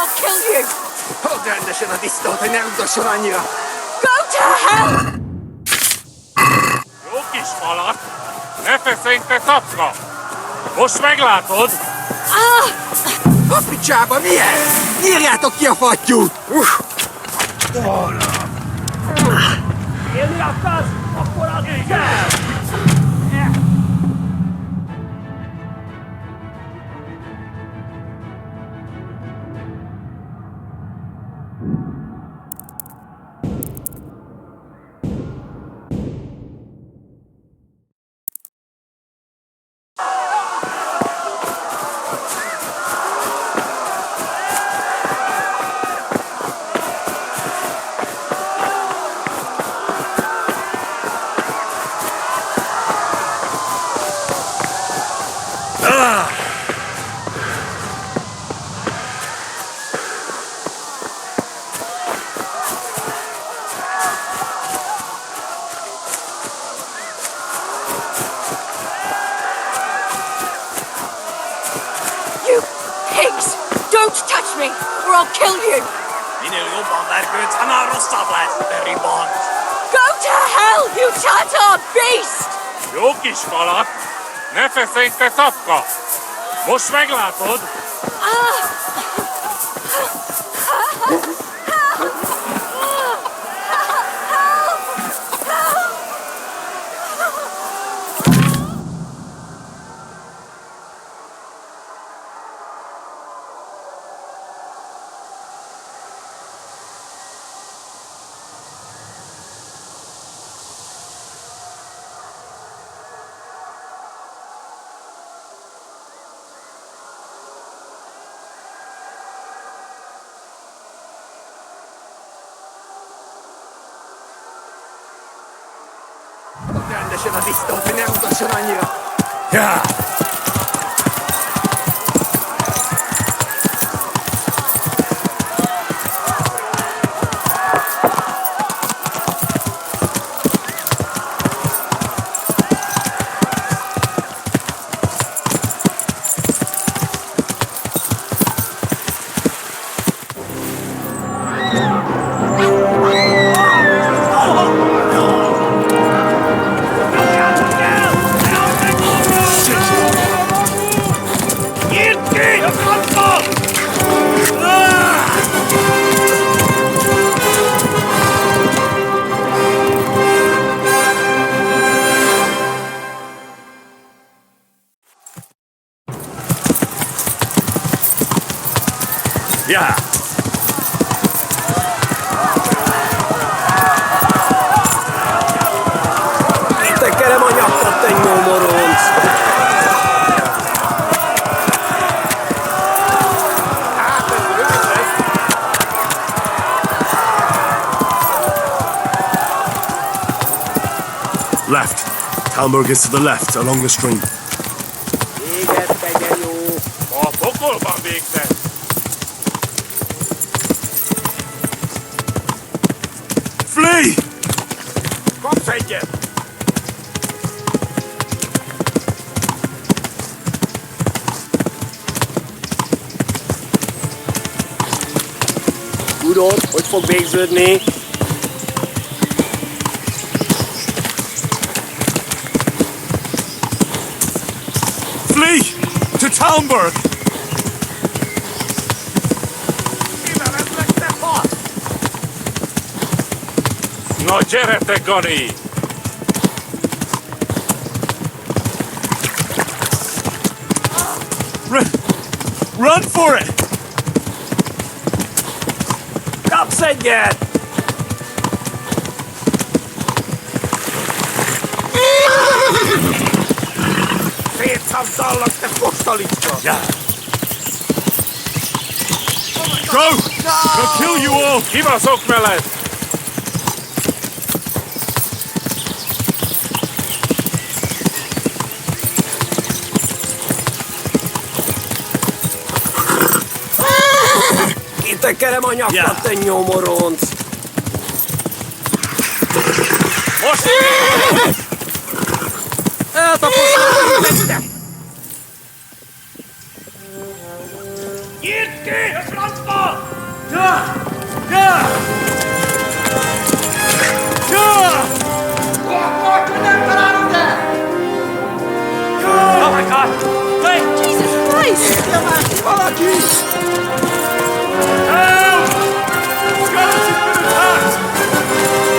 I'll kill you! Hagyd rendesen a disztót, hogy ne rugdosson annyira! Go to hell! Jó kis malak! Ne feszénj, te szapka! Most meglátod! A picsába, mi ez? Nyírjátok ki a fattyút! Élni akarsz? Akkor add kell! You pigs! Don't touch me, or I'll kill you! Minél jobban vergődsz, annál rosszabb lesz, te ribant! Go to hell, you Tatar beast! Jó kis malak! Ne feszénj, te szapka! Most meglátod! Hagyd rendesen a disztót, hogy ne rugdosson annyira! Ja! Ja! Tekerem a nyakat, te nyomoronc! Left. Talmberg is to the left, along the stream. Éget tegye jó! A pokolban végzett! Flee! Kapsz egyet! Tudod, hogy fog végződni? Flee! To Talmberg! Mivel ez meg te fasz? Na gyere, te Gani! Run for it! Kapsz egyet! Szétszabdallak, te fostalicska! Yeah. Go! They'll kill you all! Kibaszok veled! Kitekerem a nyakat, Ja. te nyomoronc! Most! Eltaposodom! Nyírd ki! A francba! Right. Hey! Jesus Christ! Help! Skeletons been attacked!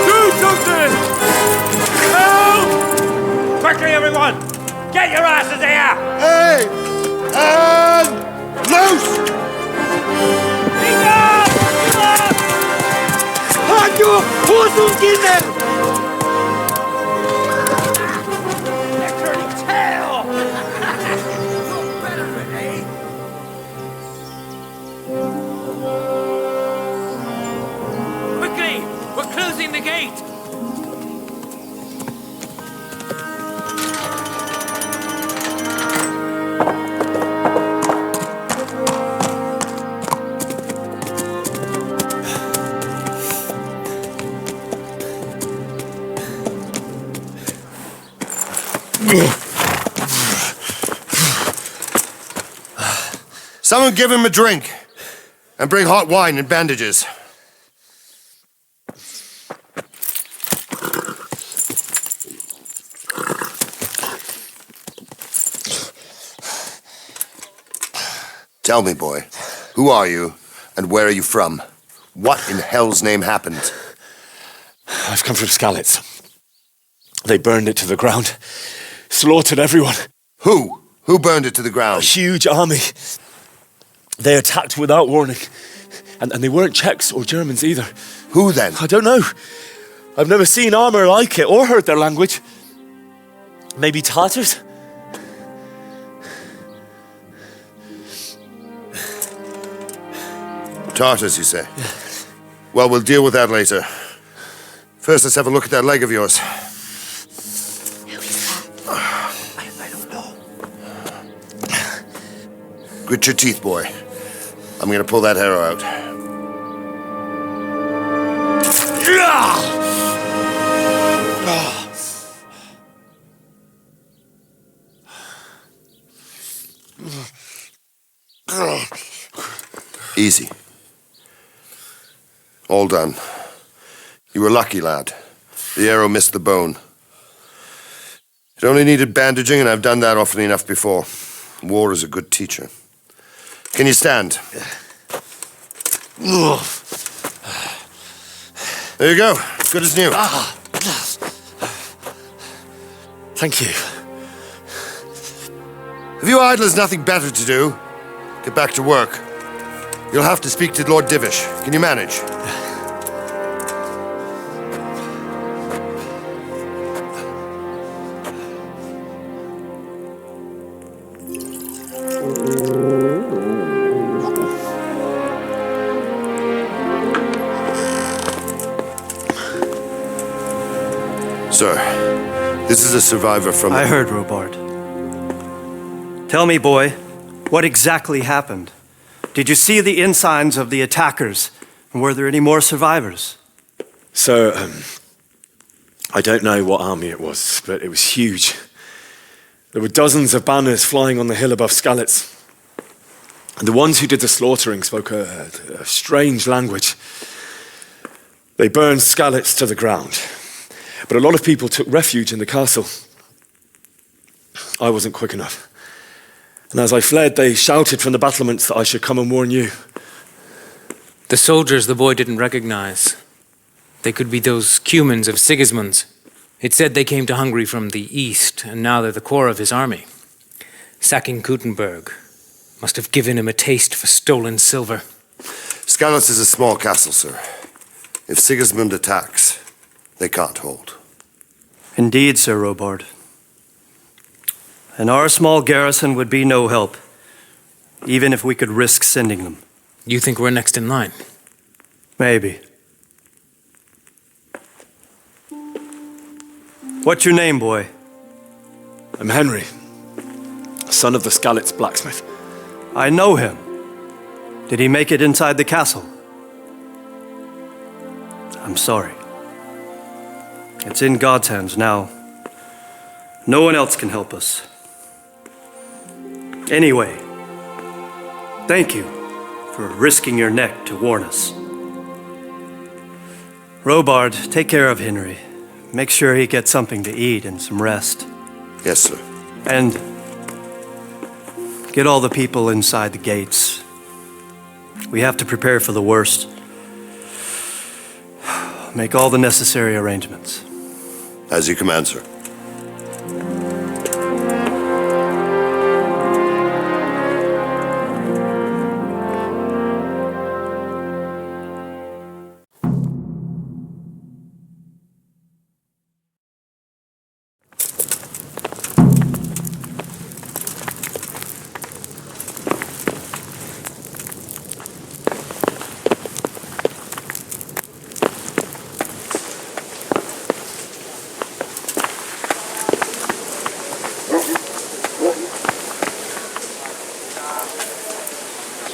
Do something! Help! Quickly, everyone! Get your asses here! Hey! And loose! Quickly! We're closing the gate! Someone give him a drink. And bring hot wine and bandages. Tell me, boy, who are you and where are you from? What in hell's name happened? I've come from Skalitz. They burned it to the ground, slaughtered everyone. Who? Who burned it to the A ground? huge army. They attacked without warning. And they weren't Czechs or Germans either. Who then? I don't know. I've never seen armor like it or heard their language. Maybe Tatars? Tartars, you say? Well, we'll deal with that later. First, let's have a look at that leg of yours. I don't know. Grit your teeth, boy. I'm gonna pull that arrow out. Easy. All done. You were lucky, lad. The arrow missed the bone. It only needed bandaging, and I've done that often enough before. War is a good teacher. Can you stand? There you go. Good as new. Thank you. Have you idlers nothing better to do? Get back to work. You'll have to speak to Lord Divish. Can you manage? Sir, this is a survivor from... I heard, Robard. Tell me, boy, what exactly happened? Did you see the ensigns of the attackers? And were there any more survivors? So, I don't know what army it was, but it was huge. There were dozens of banners flying on the hill above Skalitz. And the ones who did the slaughtering spoke a strange language. They burned Skalitz to the ground. But a lot of people took refuge in the castle. I wasn't quick enough. And as I fled, they shouted from the battlements that I should come and warn you. The soldiers the boy didn't recognize. They could be those Cumans of Sigismund's. It said they came to Hungary from the east, and now they're the core of his army. Sacking Gutenberg must have given him a taste for stolen silver. Skalitz is a small castle, sir. If Sigismund attacks, they can't hold. Indeed, Sir Robard. And our small garrison would be no help, even if we could risk sending them. You think we're next in line? Maybe. What's your name, boy? I'm Henry, son of the Skalitz blacksmith. I know him. Did he make it inside the castle? I'm sorry. It's in God's hands now. No one else can help us. Anyway, thank you for risking your neck to warn us. Robard, take care of Henry. Make sure he gets something to eat and some rest. Yes, sir. And Get all the people inside the gates. We have to prepare for the worst. Make all the necessary arrangements. As you command, sir.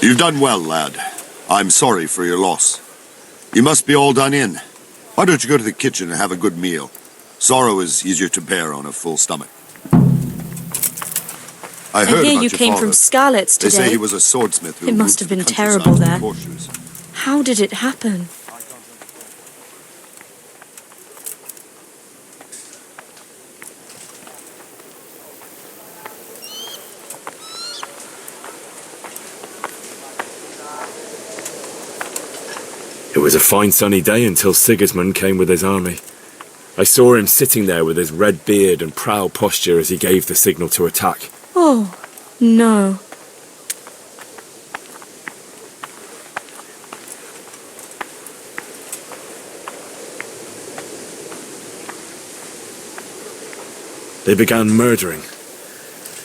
You've done well, lad. I'm sorry for your loss. You must be all done in. Why don't you go to the kitchen and have a good meal? Sorrow is easier to bear on a full stomach. I heard hear about you your came father. from Scarlet's They today. say he was a swordsmith who It must moved have to the been countryside terrible with there. horseshoes. How did it happen? It was a fine sunny day until Sigismund came with his army. I saw him sitting there with his red beard and proud posture as he gave the signal to attack. Oh, no. They began murdering.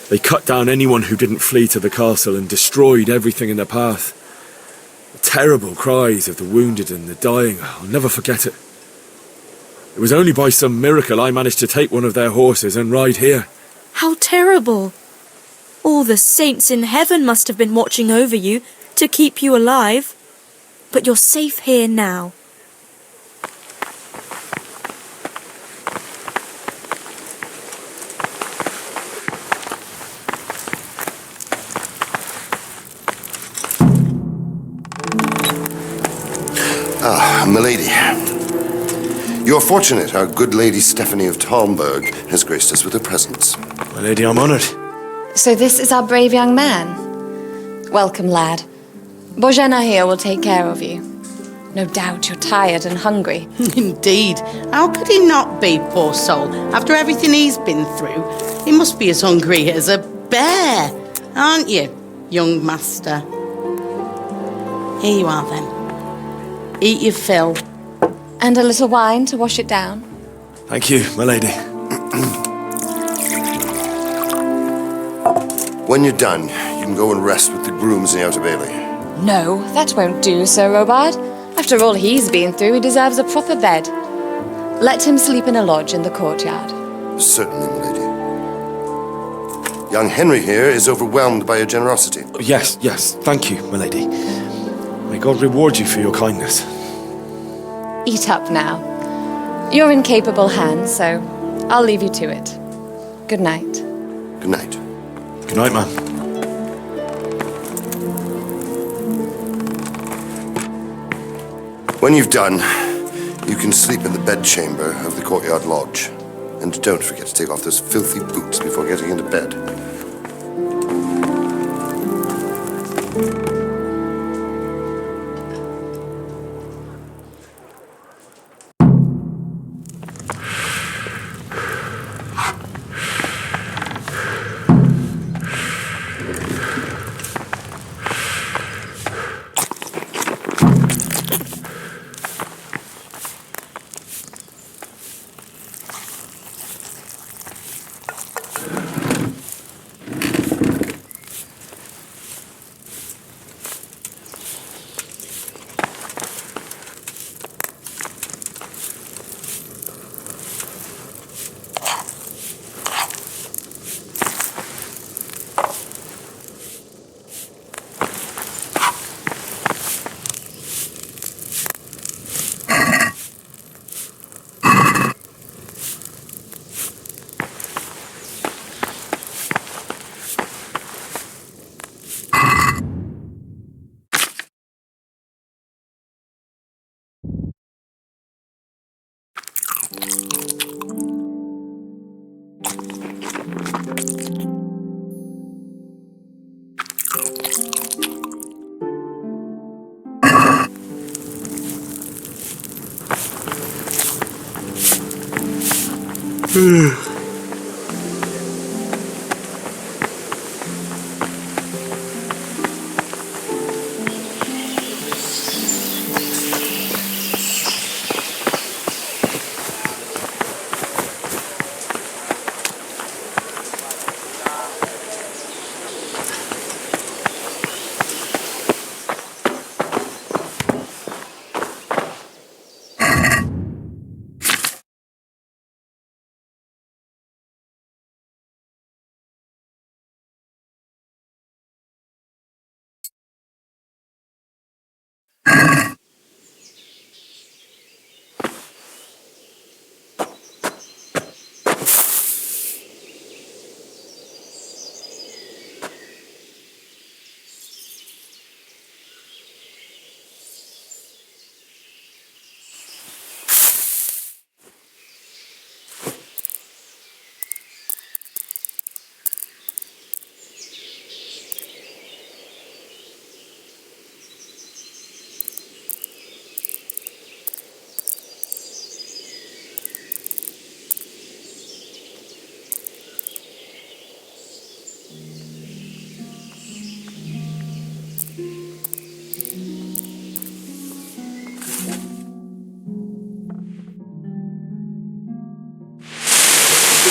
They cut down anyone who didn't flee to the castle and destroyed everything in their path. The terrible cries of the wounded and the dying, I'll never forget it. It was only by some miracle I managed to take one of their horses and ride here. How terrible. All the saints in heaven must have been watching over you to keep you alive. But you're safe here now. Ah, milady. You're fortunate our good lady Stephanie of Talmberg has graced us with her presence. My lady, I'm honoured. So this is our brave young man. Welcome, lad. Bozhena here will take care of you. No doubt you're tired and hungry. Indeed. How could he not be, poor soul? After everything he's been through, he must be as hungry as a bear, aren't you, young master? Here you are, then. Eat your fill. And a little wine to wash it down. Thank you, my lady. When you're done, you can go and rest with the grooms in the Outer Bailey. No, that won't do, Sir Robard. After all he's been through, he deserves a proper bed. Let him sleep in a lodge in the courtyard. Certainly, milady. Young Henry here is overwhelmed by your generosity. Yes, thank you, my lady. May God reward you for your kindness. Eat up now. You're in capable hands, so I'll leave you to it. Good night. Good night. Good night, ma'am. When you've done, you can sleep in the bedchamber of the courtyard lodge. And don't forget to take off those filthy boots before getting into bed.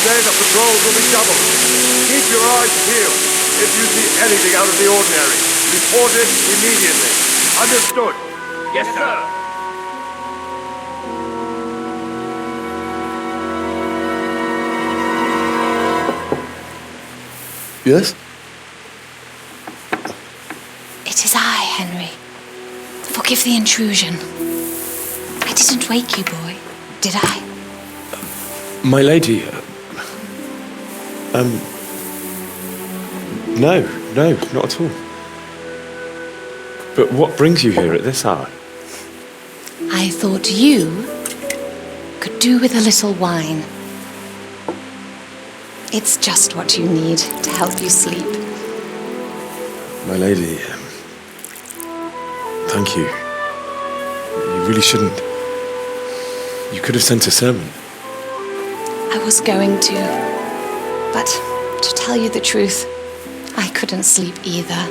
Today the patrols will be doubled. Keep your eyes peeled. If you see anything out of the ordinary, report it immediately. Understood? Yes, sir. Yes? It is I, Henry. Forgive the intrusion. I didn't wake you, boy, did I? My lady, no, not at all. But what brings you here at this hour? I thought you could do with a little wine. It's just what you need to help you sleep. My lady, thank you. You really shouldn't. You could have sent a servant. I was going to, but to tell you the truth, I couldn't sleep either.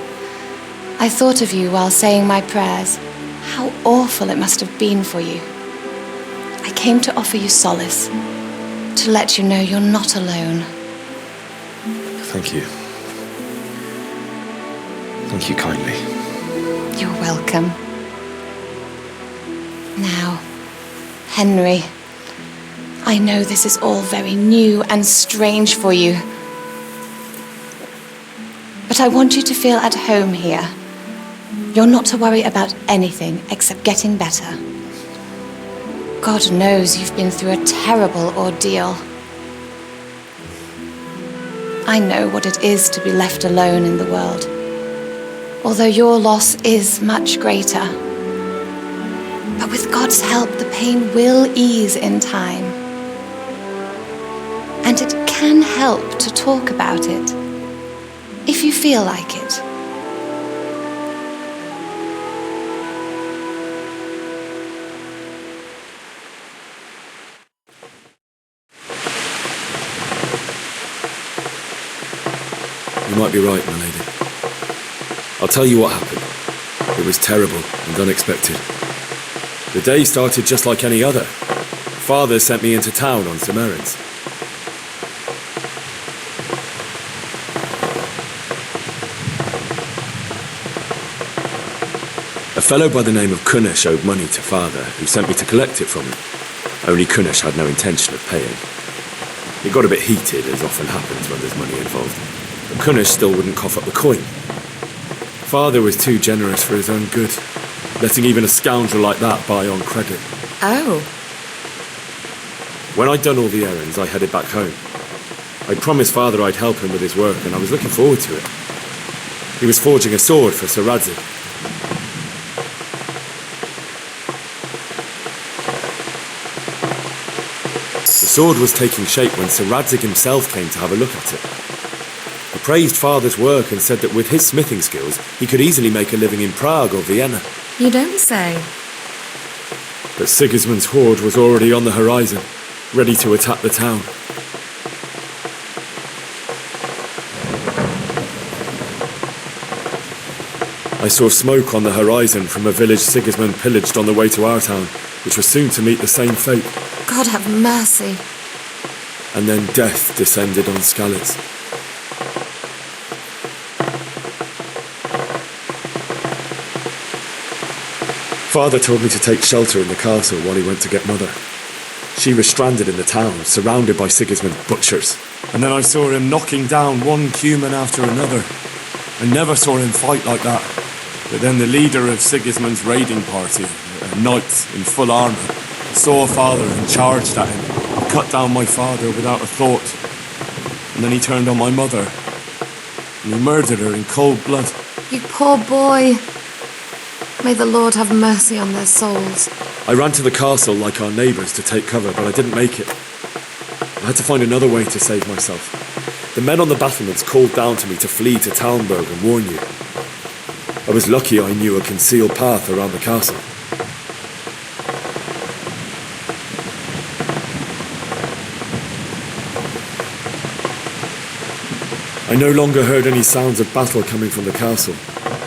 I thought of you while saying my prayers. How awful it must have been for you. I came to offer you solace, to let you know you're not alone. Thank you. Thank you kindly. You're welcome. Now, Henry, I know this is all very new and strange for you, but I want you to feel at home here. You're not to worry about anything except getting better. God knows you've been through a terrible ordeal. I know what it is to be left alone in the world, although your loss is much greater. But with God's help, the pain will ease in time. And it can help to talk about it, if you feel like it. You might be right, my lady. I'll tell you what happened. It was terrible and unexpected. The day started just like any other. Father sent me into town on some errands. A fellow by the name of Kunesh owed money to Father, who sent me to collect it from him. Only Kunesh had no intention of paying. It got a bit heated, as often happens when there's money involved. But Kunesh still wouldn't cough up the coin. Father was too generous for his own good, letting even a scoundrel like that buy on credit. Oh. When I'd done all the errands, I headed back home. I'd promised Father I'd help him with his work, and I was looking forward to it. He was forging a sword for Sir Radzig. The sword was taking shape when Sir Radzig himself came to have a look at it. He praised Father's work and said that with his smithing skills, he could easily make a living in Prague or Vienna. You don't say. But Sigismund's horde was already on the horizon, ready to attack the town. I saw smoke on the horizon from a village Sigismund pillaged on the way to our town, which was soon to meet the same fate. God have mercy. And then death descended on Skalitz. Father told me to take shelter in the castle while he went to get Mother. She was stranded in the town, surrounded by Sigismund's butchers. And then I saw him knocking down one Cuman after another. I never saw him fight like that. But then the leader of Sigismund's raiding party, a knight in full armour, saw Father and charged at him. He cut down my father without a thought. And then he turned on my mother. And he murdered her in cold blood. You poor boy. May the Lord have mercy on their souls. I ran to the castle like our neighbours to take cover, but I didn't make it. I had to find another way to save myself. The men on the battlements called down to me to flee to Talmberg and warn you. I was lucky I knew a concealed path around the castle. I no longer heard any sounds of battle coming from the castle,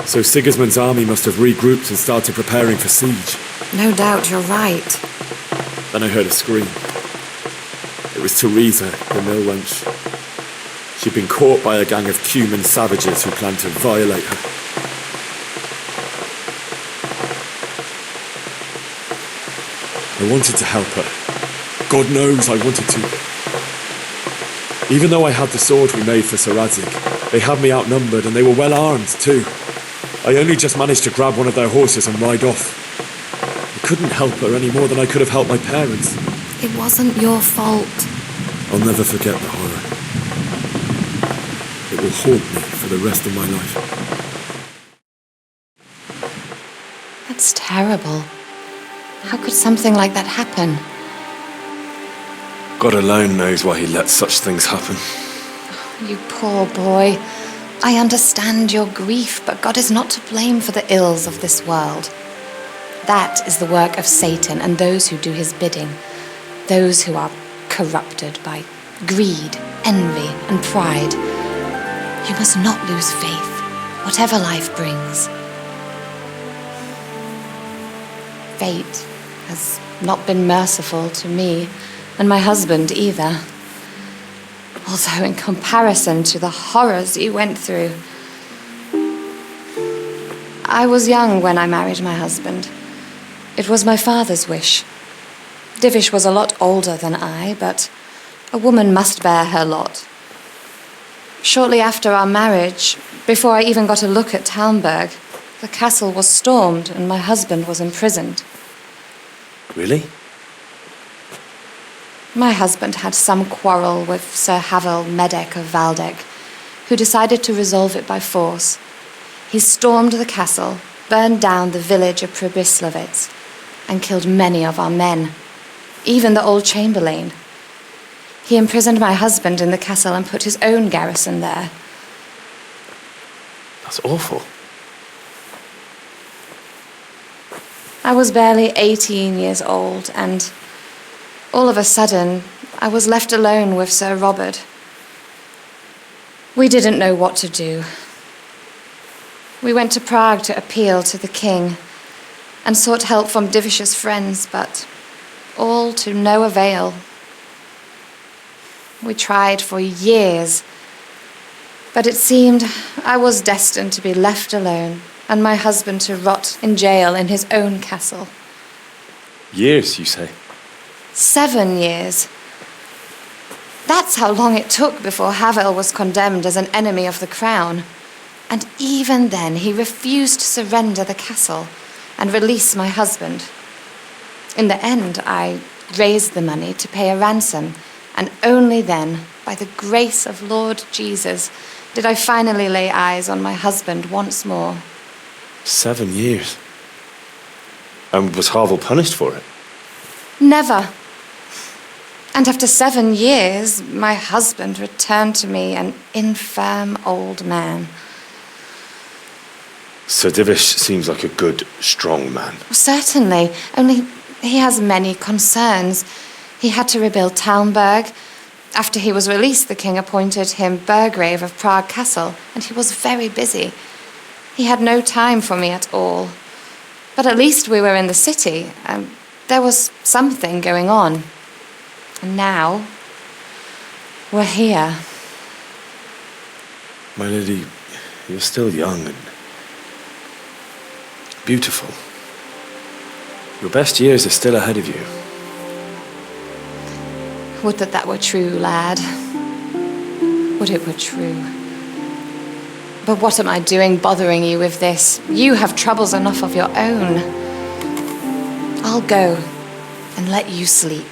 so Sigismund's army must have regrouped and started preparing for siege. No doubt you're right. Then I heard a scream. It was Teresa, the mill wench. She'd been caught by a gang of Cuman savages who planned to violate her. I wanted to help her. God knows I wanted to. Even though I had the sword we made for Sir Radzig, they had me outnumbered and they were well armed too. I only just managed to grab one of their horses and ride off. I couldn't help her any more than I could have helped my parents. It wasn't your fault. I'll never forget the horror. It will haunt me for the rest of my life. That's terrible. How could something like that happen? God alone knows why he lets such things happen. You poor boy. I understand your grief, but God is not to blame for the ills of this world. That is the work of Satan and those who do his bidding. Those who are corrupted by greed, envy, and pride. You must not lose faith, whatever life brings. Fate has not been merciful to me, and my husband either. Although in comparison to the horrors you went through. I was young when I married my husband. It was my father's wish. Divish was a lot older than I, but a woman must bear her lot. Shortly after our marriage, before I even got a look at Talmberg, the castle was stormed and my husband was imprisoned. Really? My husband had some quarrel with Sir Havel Medek of Valdek, who decided to resolve it by force. He stormed the castle, burned down the village of Pribyslavitz, and killed many of our men, even the old chamberlain. He imprisoned my husband in the castle and put his own garrison there. That's awful. I was barely 18 years old, and all of a sudden, I was left alone with Sir Robert. We didn't know what to do. We went to Prague to appeal to the king and sought help from Divish's friends, but all to no avail. We tried for years, but it seemed I was destined to be left alone and my husband to rot in jail in his own castle. Years, you say? 7 years. That's how long it took before Havel was condemned as an enemy of the crown. And even then, he refused to surrender the castle and release my husband. In the end, I raised the money to pay a ransom, and only then, by the grace of Lord Jesus, did I finally lay eyes on my husband once more. 7 years? And was Havel punished for it? Never. And after 7 years, my husband returned to me an infirm old man. Sir Divish seems like a good, strong man. Certainly, only he has many concerns. He had to rebuild Talmberg. After he was released, the king appointed him Burgrave of Prague Castle, and he was very busy. He had no time for me at all. But at least we were in the city. There was something going on. And now, we're here. My lady, you're still young and beautiful. Your best years are still ahead of you. Would that that were true, lad. Would it were true. But what am I doing bothering you with this? You have troubles enough of your own. I'll go and let you sleep.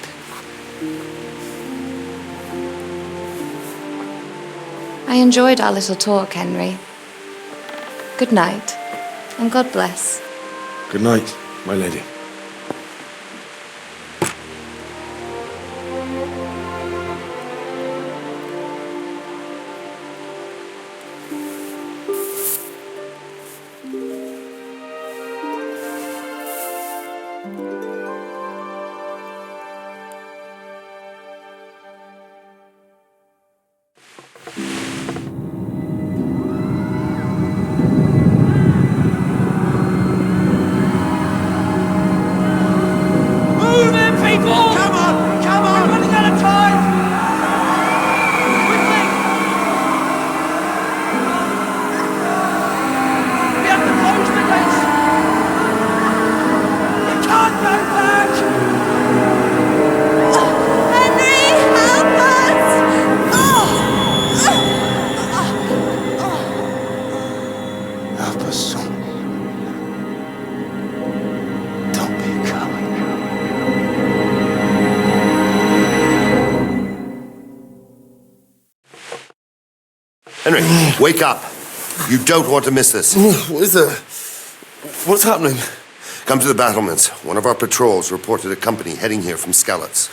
I enjoyed our little talk, Henry. Good night, and God bless. Good night, my lady. Henry, wake up. You don't want to miss this. What is it? What's happening? Come to the battlements. One of our patrols reported a company heading here from Skalitz.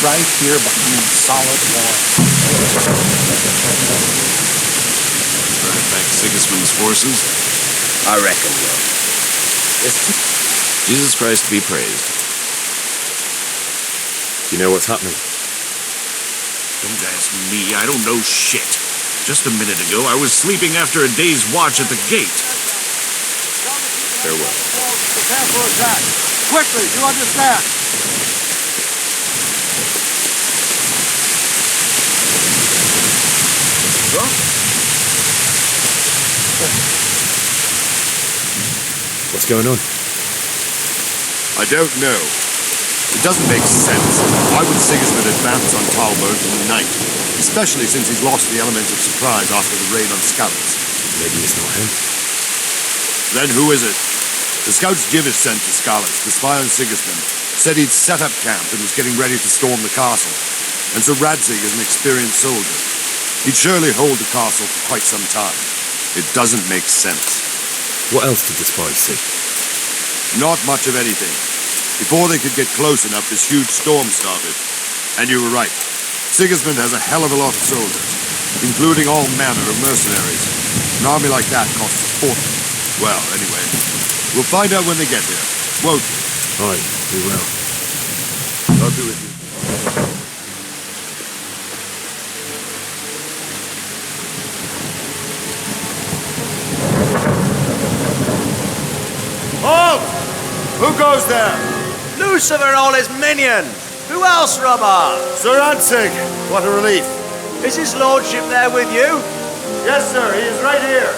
Right here behind solid walls. Right back Sigismund's forces? I reckon, Will. Jesus Christ be praised. You know what's happening? Don't ask me, I don't know shit. Just a minute ago, I was sleeping after a day's watch at the gate. Farewell. Prepare for attack. Quickly, you understand? What's going on? I don't know. It doesn't make sense. Why would Sigismund advance on Talbot in the night? Especially since he's lost the element of surprise after the raid on Skalitz. Maybe it's not him. Then who is it? The scouts Jivis sent to Skalitz to spy on Sigismund said he'd set up camp and was getting ready to storm the castle. And so Radzig is an experienced soldier. He'd surely hold the castle for quite some time. It doesn't make sense. What else did the spies see? Not much of anything. Before they could get close enough, this huge storm started. And you were right. Sigismund has a hell of a lot of soldiers, including all manner of mercenaries. An army like that costs a fortune. Well, anyway, we'll find out when they get here, won't we? Aye, we will. God be with you. Halt! Who goes there? Lucifer and all his minions. Who else, Robber? Sir Ansig, what a relief. Is his lordship there with you? Yes, sir, he is right here.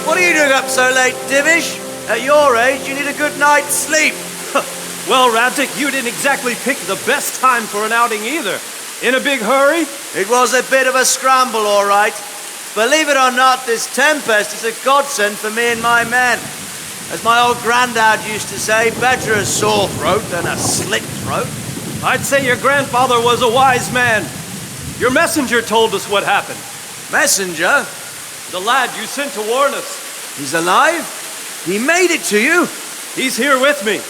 What are you doing up so late, Divish? At your age, you need a good night's sleep. Well, Radzik, you didn't exactly pick the best time for an outing either. In a big hurry? It was a bit of a scramble, all right. Believe it or not, this tempest is a godsend for me and my men. As my old granddad used to say, better a sore throat than a slit throat. I'd say your grandfather was a wise man. Your messenger told us what happened. Messenger? The lad you sent to warn us. He's alive? He made it to you? He's here with me.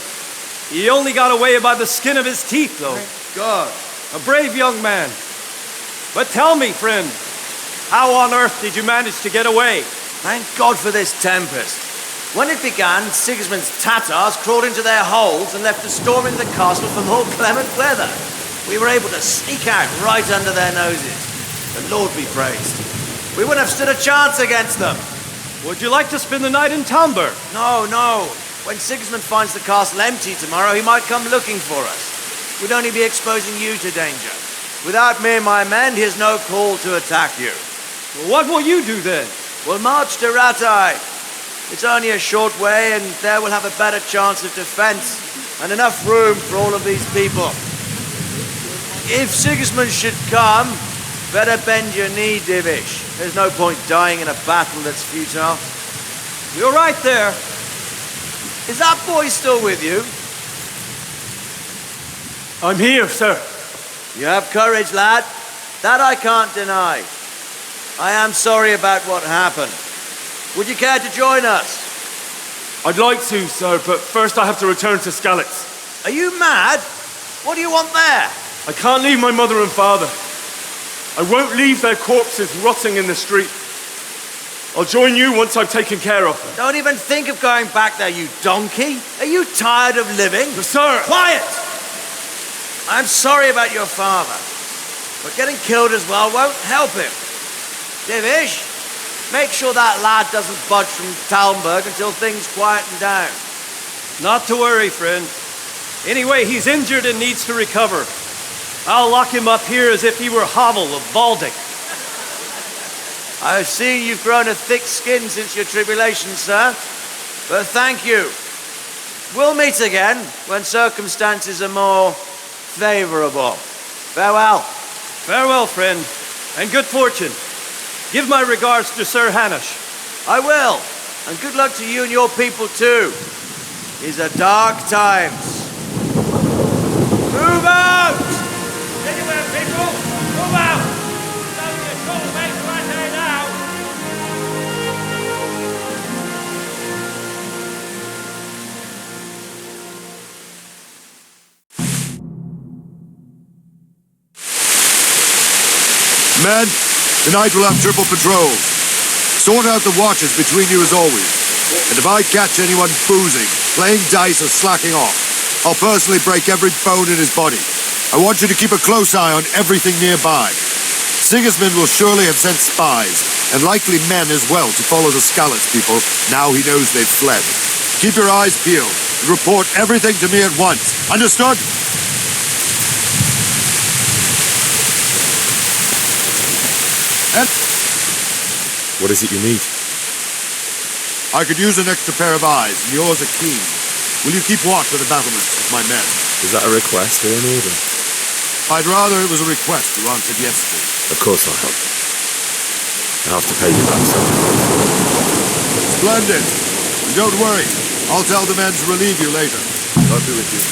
He only got away by the skin of his teeth, though. Thank God. A brave young man. But tell me, friend, how on earth did you manage to get away? Thank God for this tempest. When it began, Sigismund's Tatars crawled into their holes and left us storming the castle for more clement weather. We were able to sneak out right under their noses. The Lord be praised. We wouldn't have stood a chance against them. Would you like to spend the night in Talmberg? No, no. When Sigismund finds the castle empty tomorrow, he might come looking for us. We'd only be exposing you to danger. Without me and my men, he has no call to attack you. Well, what will you do then? We'll march to Ratai. It's only a short way, and there we'll have a better chance of defense and enough room for all of these people. If Sigismund should come, better bend your knee, Divish. There's no point dying in a battle that's futile. You're right there. Is that boy still with you? I'm here, sir. You have courage, lad. That I can't deny. I am sorry about what happened. Would you care to join us? I'd like to, sir, but first I have to return to Skalitz. Are you mad? What do you want there? I can't leave my mother and father. I won't leave their corpses rotting in the street. I'll join you once I've taken care of them. Don't even think of going back there, you donkey. Are you tired of living? Sir! Quiet! I'm sorry about your father, but getting killed as well won't help him. Divish, make sure that lad doesn't budge from Talmberg until things quieten down. Not to worry, friend. Anyway, he's injured and needs to recover. I'll lock him up here as if he were Havel of Baldic. I've seen you've grown a thick skin since your tribulation, sir. But thank you. We'll meet again when circumstances are more favorable. Farewell. Farewell, friend, and good fortune. Give my regards to Sir Hanush. I will. And good luck to you and your people too. These are dark times. Move out! Anywhere, people! Move out! It's only a short way to Rattay now! Men, tonight we'll have triple patrols. Sort out the watches between you as always. And if I catch anyone boozing, playing dice or slacking off, I'll personally break every bone in his body. I want you to keep a close eye on everything nearby. Sigismund will surely have sent spies, and likely men as well, to follow the Skalitz people now he knows they've fled. Keep your eyes peeled and report everything to me at once. Understood? And what is it you need? I could use an extra pair of eyes, and yours are keen. Will you keep watch of the battlements with my men? Is that a request or an order? I'd rather it was a request you answered yes to. Of course I'll help. I'll have to pay you back somehow. Splendid. And don't worry. I'll tell the men to relieve you later. God be with you.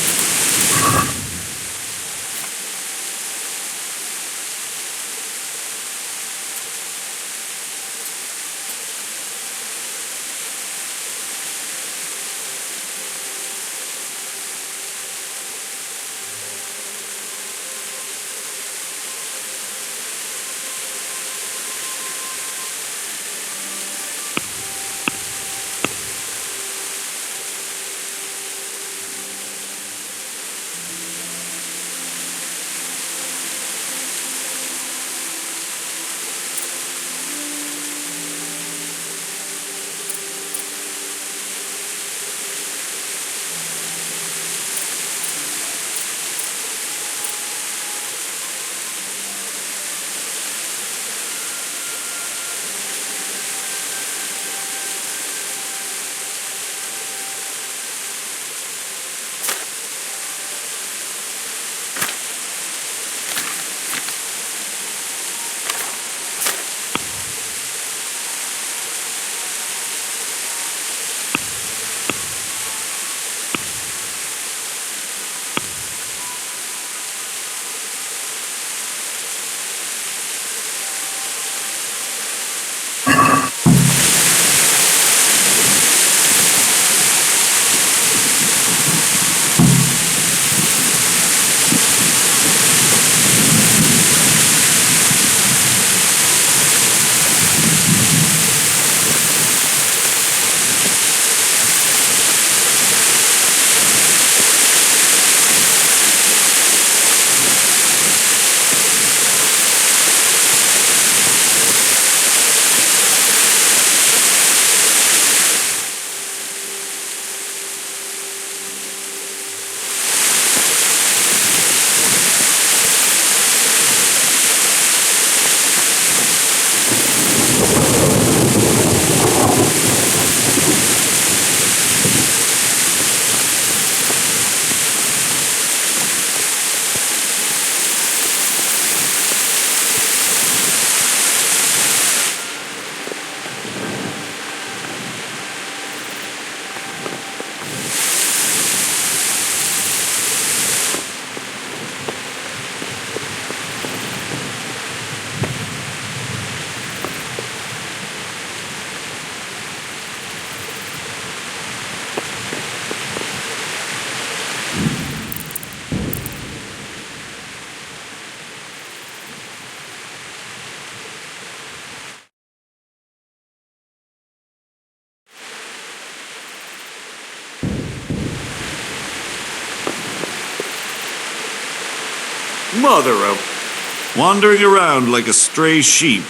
Mother of... Wandering around like a stray sheep.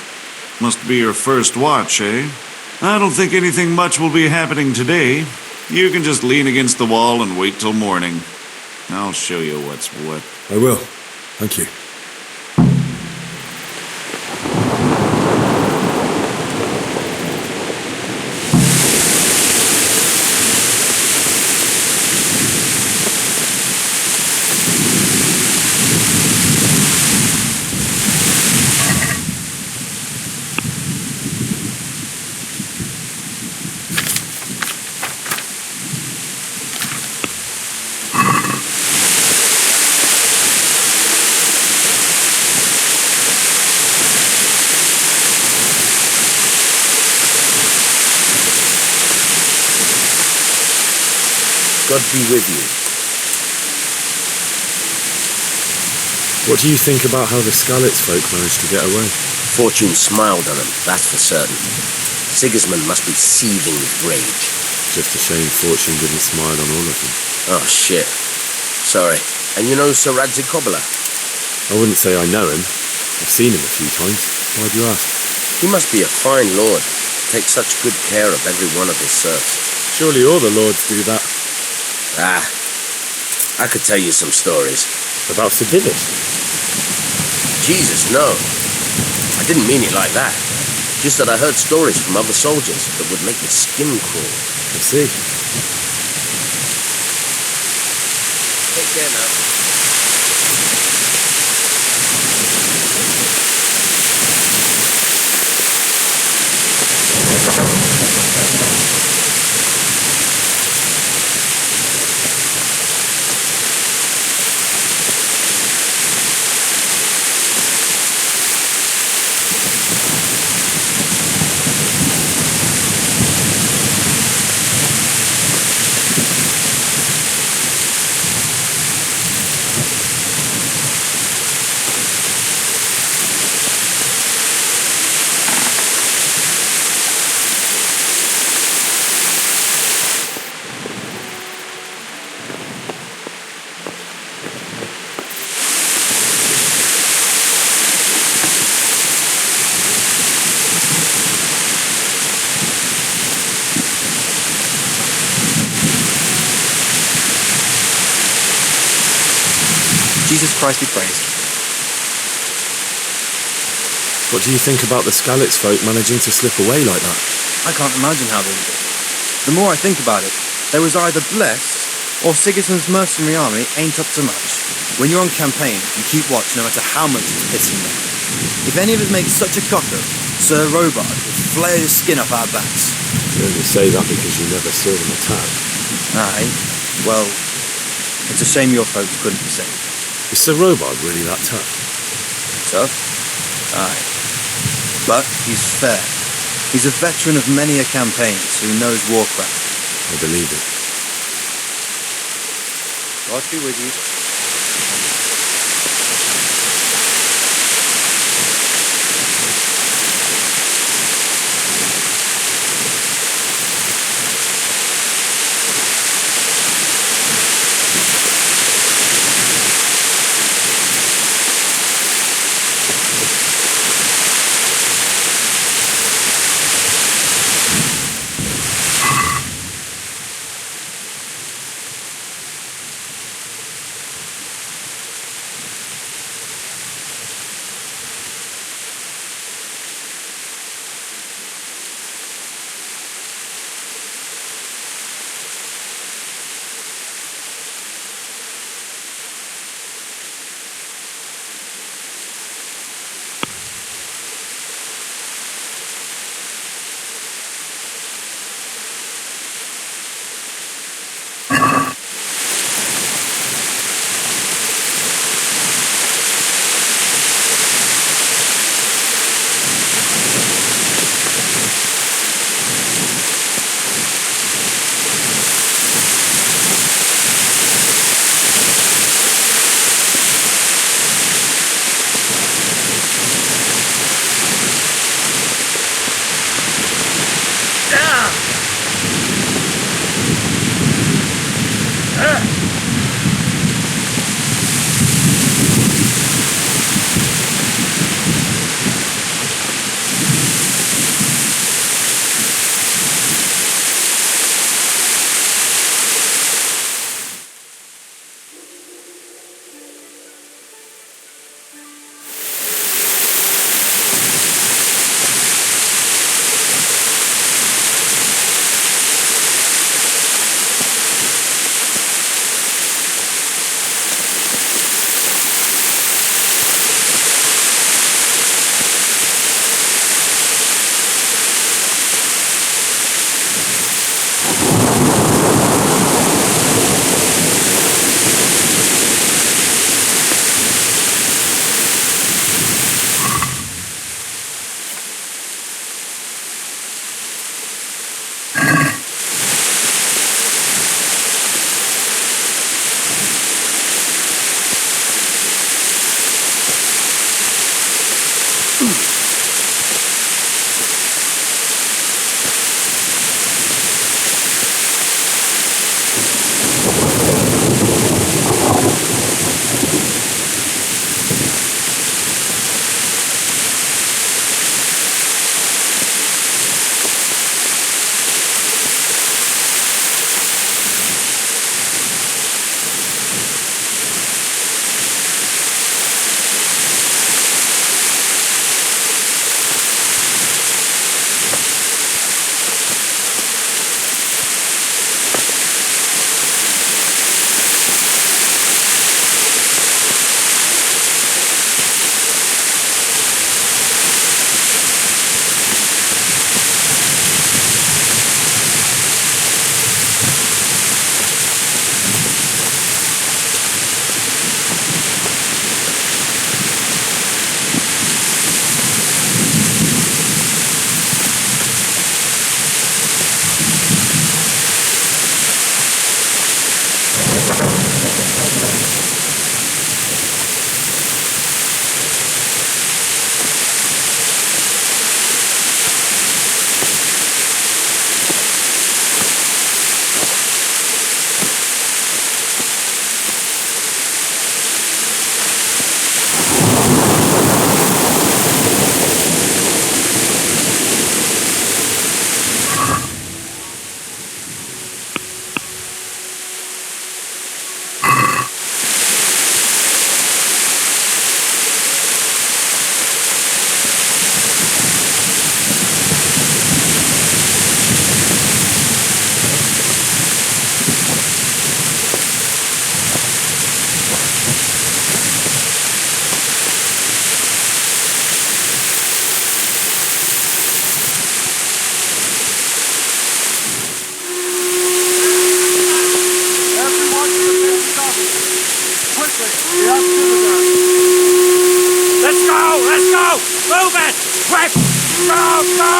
Must be your first watch, eh? I don't think anything much will be happening today. You can just lean against the wall and wait till morning. I'll show you what's what. I will. Thank you. God be with you. What do you think about how the Skalitz folk managed to get away? Fortune smiled on them, that's for certain. Sigismund must be seething with rage. Just a shame Fortune didn't smile on all of them. Oh, shit. Sorry. And you know Sir Radzig Kobyla? I wouldn't say I know him. I've seen him a few times. Why'd you ask? He must be a fine lord. Takes such good care of every one of his serfs. Surely all the lords do that. Ah, I could tell you some stories. About Sibyllus? Jesus, no. I didn't mean it like that. Just that I heard stories from other soldiers that would make the skin crawl. I see. Take care now. Jesus Christ be praised. What do you think about the Skalitz folk managing to slip away like that? I can't imagine how they did it. The more I think about it, they was either blessed or Sigismund's mercenary army ain't up to much. When you're on campaign, you keep watch no matter how much it's pissing them. If any of us make such a cock-up, Sir Robard would flare his skin off our backs. You only say that because you never saw them attack. Aye. Well, it's a shame your folks couldn't be saved. Is Sir Robard really that tough? Tough? Aye. But he's fair. He's a veteran of many a campaign, so he knows warcraft. I believe it. God be with you. Let's go! Let's go! Move it! Quick! Go! Go!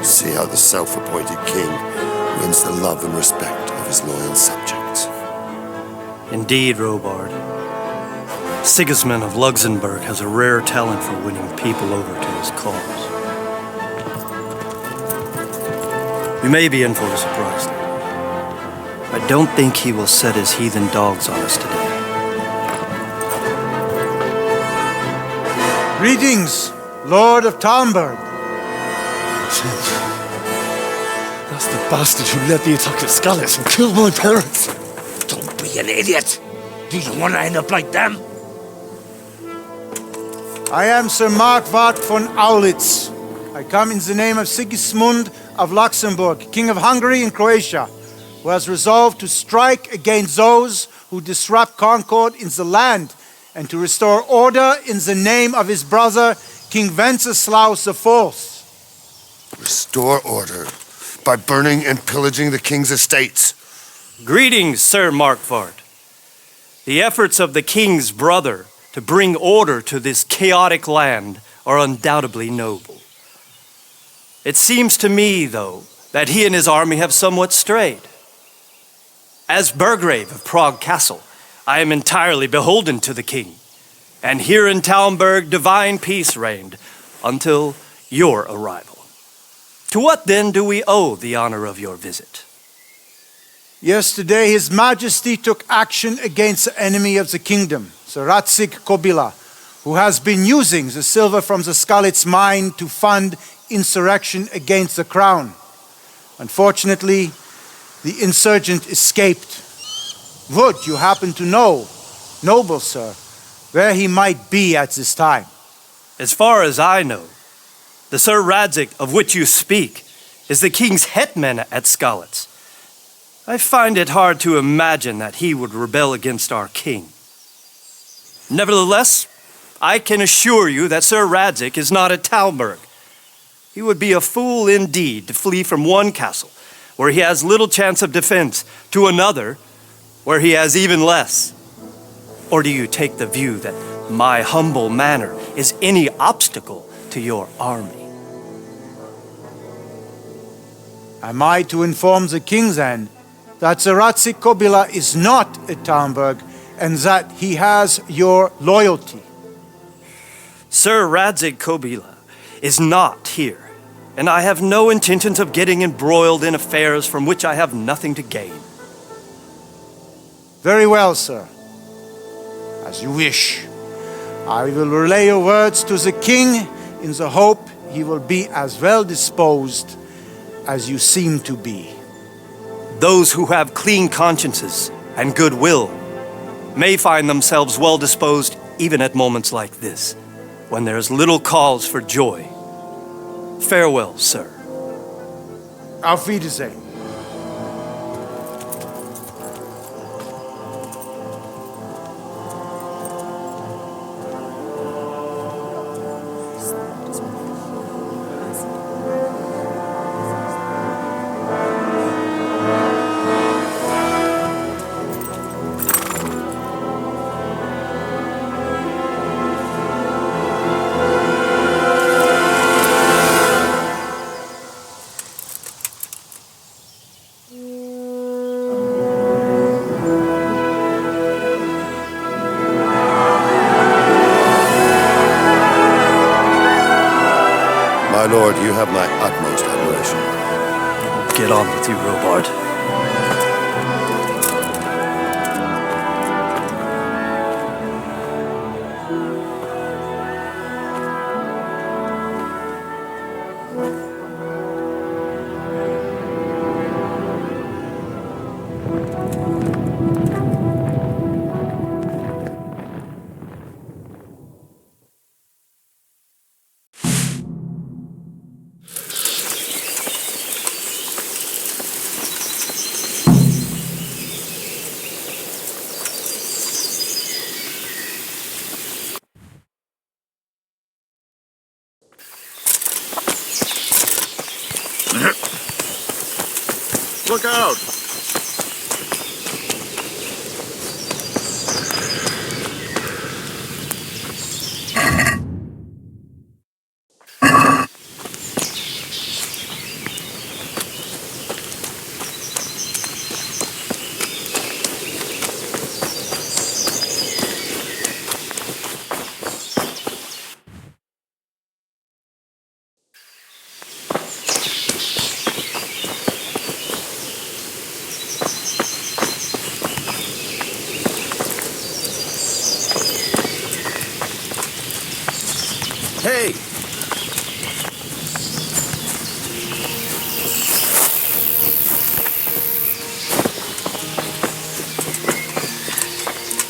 See how the self-appointed king wins the love and respect of his loyal subjects. Indeed, Robard. Sigismund of Luxembourg has a rare talent for winning people over to his cause. We may be in for a surprise, though. I don't think he will set his heathen dogs on us today. Greetings, Lord of Talmberg. That's the bastard who led the attack at Skalitz and killed my parents. Don't be an idiot. Do you want to end up like them? I am Sir Mark Wach von Aulitz. I come in the name of Sigismund of Luxembourg, King of Hungary and Croatia, who has resolved to strike against those who disrupt concord in the land and to restore order in the name of his brother, King Wenceslaus IV. Restore order by burning and pillaging the king's estates. Greetings, Sir Markvard. The efforts of the king's brother to bring order to this chaotic land are undoubtedly noble. It seems to me, though, that he and his army have somewhat strayed. As Burgrave of Prague Castle, I am entirely beholden to the king, and here in Talmberg divine peace reigned until your arrival. To what then do we owe the honor of your visit? Yesterday, His Majesty took action against the enemy of the kingdom, Sir Radzig Kobyla, who has been using the silver from the Skalitz mine to fund insurrection against the crown. Unfortunately, the insurgent escaped. Would you happen to know, noble sir, where he might be at this time? As far as I know, the Sir Radzig of which you speak is the king's hetman at Skalitz. I find it hard to imagine that he would rebel against our king. Nevertheless, I can assure you that Sir Radzig is not at Talmberg. He would be a fool indeed to flee from one castle where he has little chance of defense to another where he has even less. Or do you take the view that my humble manner is any obstacle to your army? Am I to inform the king then that Sir Radzig Kobyla is not at Talmberg and that he has your loyalty? Sir Radzig Kobyla is not here, and I have no intentions of getting embroiled in affairs from which I have nothing to gain. Very well, sir. As you wish. I will relay your words to the king in the hope he will be as well disposed as you seem to be. Those who have clean consciences and goodwill may find themselves well disposed even at moments like this, when there is little cause for joy. Farewell, sir. Auf Wiedersehen. have my utmost admiration. Get on with you, Robard. Look out! Hey!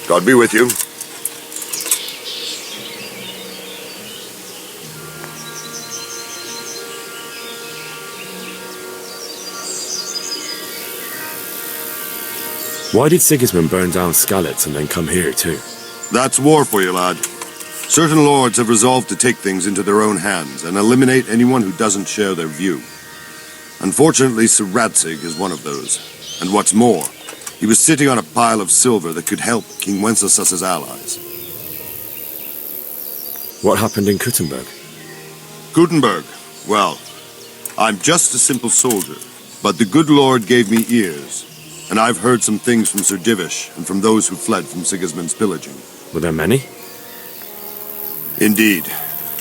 God be with you. Why did Sigismund burn down Skalitz and then come here too? That's war for you, lad. Certain lords have resolved to take things into their own hands and eliminate anyone who doesn't share their view. Unfortunately, Sir Radzig is one of those. And what's more, he was sitting on a pile of silver that could help King Wenceslas's allies. What happened in Kuttenberg? Gutenberg, well, I'm just a simple soldier, but the good Lord gave me ears, and I've heard some things from Sir Divish and from those who fled from Sigismund's pillaging. Were there many? Indeed,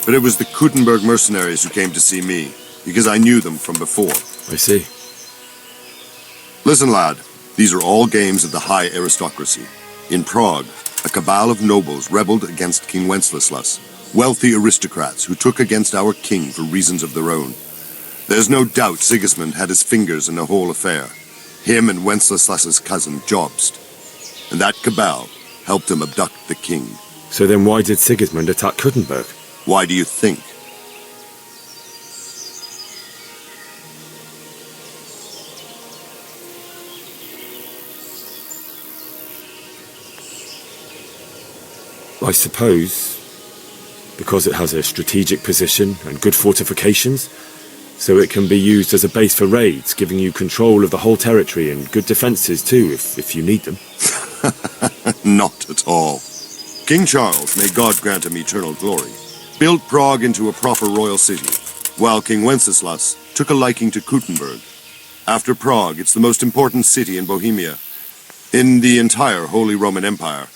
but it was the Kuttenberg mercenaries who came to see me, because I knew them from before. I see. Listen, lad, these are all games of the high aristocracy. In Prague, a cabal of nobles rebelled against King Wenceslas, wealthy aristocrats who took against our king for reasons of their own. There's no doubt Sigismund had his fingers in the whole affair. Him and Wenceslas's cousin, Jobst. And that cabal helped him abduct the king. So then why did Sigismund attack Kuttenberg? Why do you think? I suppose because it has a strategic position and good fortifications, so it can be used as a base for raids, giving you control of the whole territory and good defenses too, if you need them. Not at all. King Charles, may God grant him eternal glory, built Prague into a proper royal city, while King Wenceslas took a liking to Kuttenberg. After Prague, it's the most important city in Bohemia, in the entire Holy Roman Empire.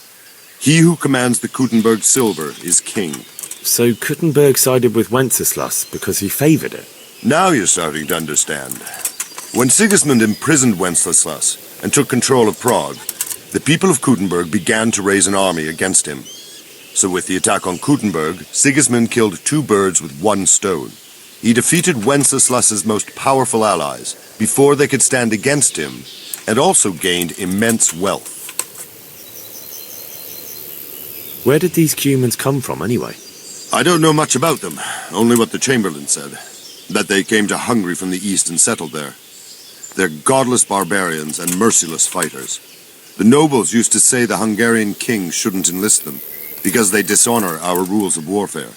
He who commands the Kuttenberg silver is king. So Kuttenberg sided with Wenceslas because he favored it? Now you're starting to understand. When Sigismund imprisoned Wenceslas and took control of Prague, the people of Kuttenberg began to raise an army against him. So with the attack on Kuttenberg, Sigismund killed two birds with one stone. He defeated Wenceslas's most powerful allies before they could stand against him, and also gained immense wealth. Where did these Cumans come from anyway? I don't know much about them, only what the Chamberlain said. That they came to Hungary from the east and settled there. They're godless barbarians and merciless fighters. The nobles used to say the Hungarian king shouldn't enlist them, because they dishonor our rules of warfare.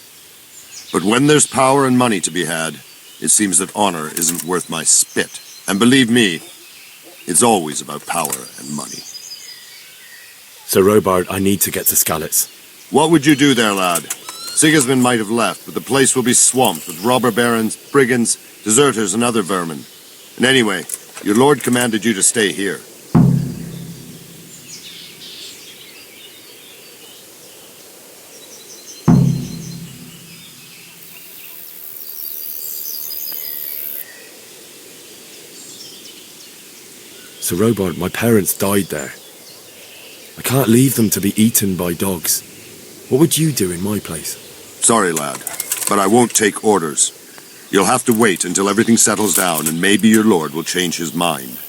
But when there's power and money to be had, it seems that honor isn't worth my spit. And believe me, it's always about power and money. So Robard, I need to get to Skalitz. What would you do there, lad? Sigismund might have left, but the place will be swamped with robber barons, brigands, deserters, and other vermin. And anyway, your lord commanded you to stay here. Sir Robard, my parents died there. I can't leave them to be eaten by dogs. What would you do in my place? Sorry, lad, but I won't take orders. You'll have to wait until everything settles down, and maybe your lord will change his mind.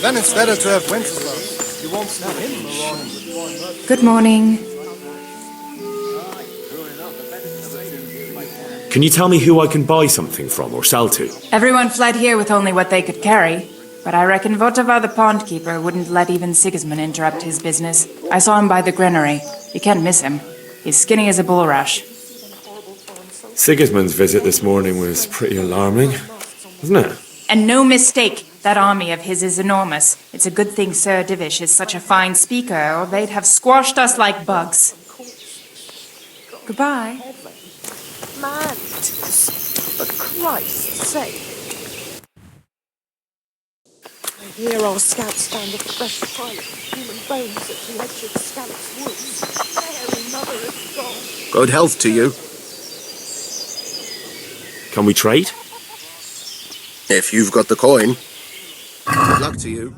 Then it's better to have Wenceslas. You won't see him around. Good morning. Can you tell me who I can buy something from or sell to? Everyone fled here with only what they could carry. But I reckon Votava the pond keeper wouldn't let even Sigismund interrupt his business. I saw him by the granary. You can't miss him. He's skinny as a bulrush. Sigismund's visit this morning was pretty alarming, wasn't it? And no mistake, that army of his is enormous. It's a good thing Sir Divish is such a fine speaker, or they'd have squashed us like bugs. Goodbye. Man, for Christ's sake. I hear our scouts found a fresh pile of human bones at Fletchered Scouts Woods. Mary, Mother of God. Good health to you. Can we trade? If you've got the coin. Good luck to you.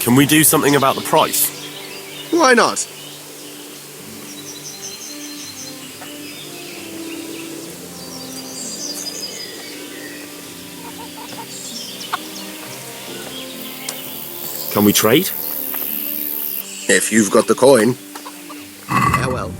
Can we do something about the price? Why not? Can we trade? If you've got the coin. Yeah, well.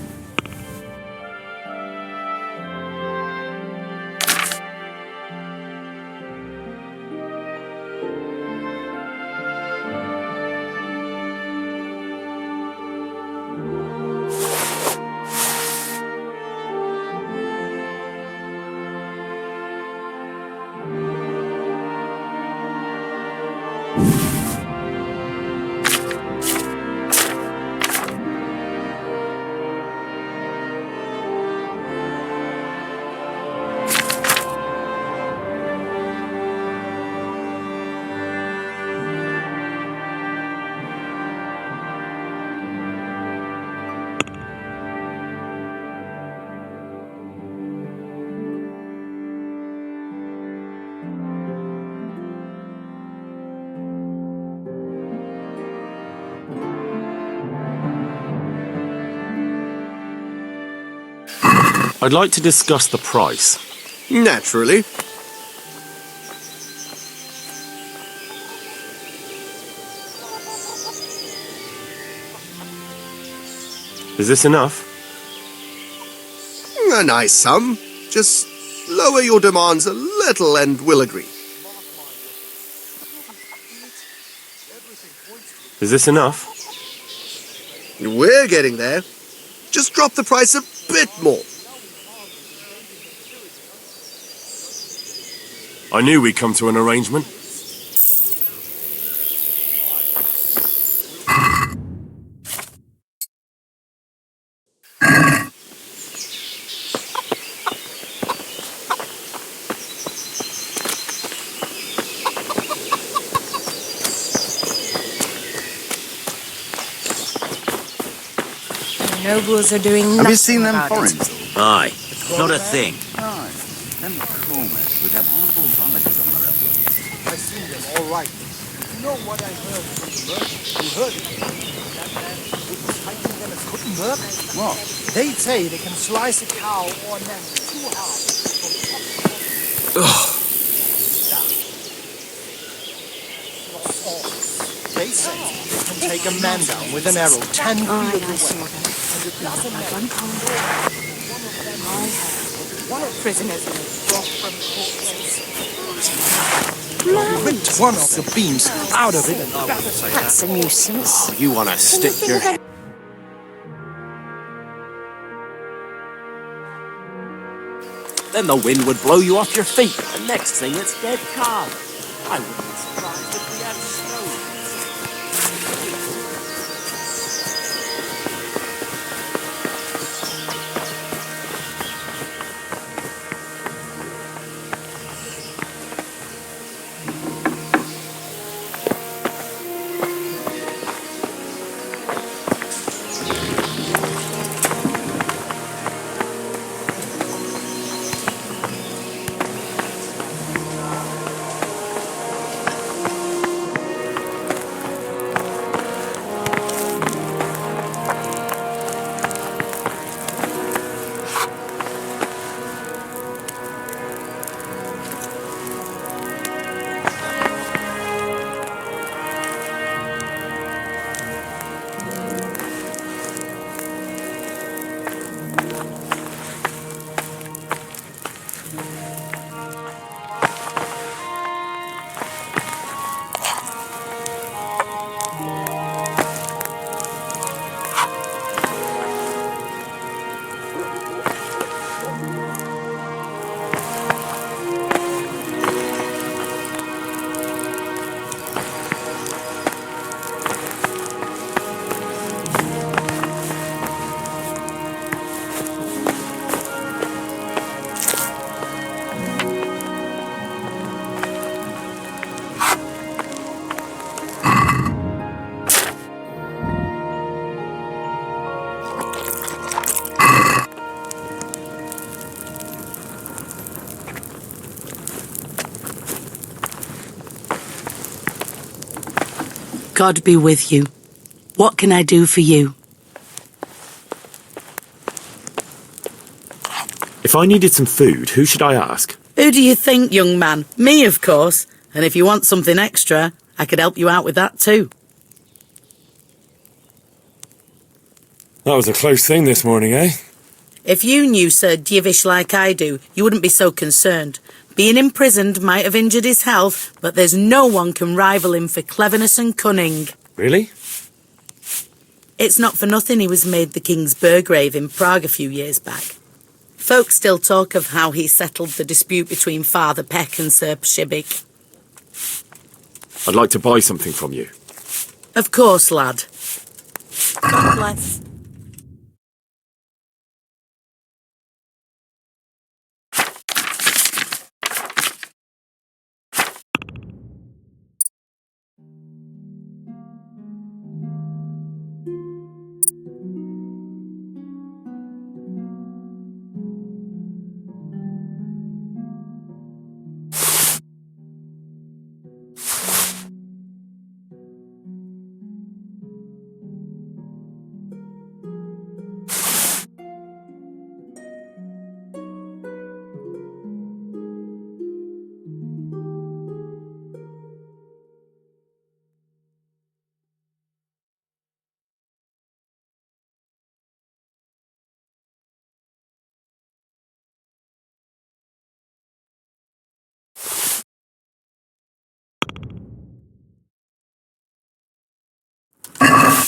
I'd like to discuss the price. Naturally. Is this enough? A nice sum. Just lower your demands a little and we'll agree. Is this enough? We're getting there. Just drop the price a bit more. I knew we'd come to an arrangement. The nobles are doing nothing. Have you seen them about foreigners? it. Aye. Not a thing. Aye. Them comas with them horrible vomits on the rest. I've seen them, all right. You know what I heard from the merchants? You heard it. That man was fighting them at Kuttenberg. What? They say they can slice a cow or an animal 2 halves from top to bottom They say they can take a man down with an arrow 10 feet away. I saw them. And it doesn't make one cold. I heard prisoners in a drop from corpses. You ripped one of the beams out of it and That's a nuisance. Oh, you want to stick your head. Then the wind would blow you off your feet. The next thing, it's dead calm. I wouldn't be surprised if we had snow. God be with you. What can I do for you? If I needed some food, who should I ask? Who do you think, young man? Me, of course. And if you want something extra, I could help you out with that too. That was a close thing this morning, eh? If you knew Sir Divish like I do, you wouldn't be so concerned. Being imprisoned might have injured his health, but there's no one can rival him for cleverness and cunning. Really? It's not for nothing he was made the King's Burgrave in Prague a few years back. Folk still talk of how he settled the dispute between Father Peck and Sir Pshibik. I'd like to buy something from you. Of course, lad. God bless.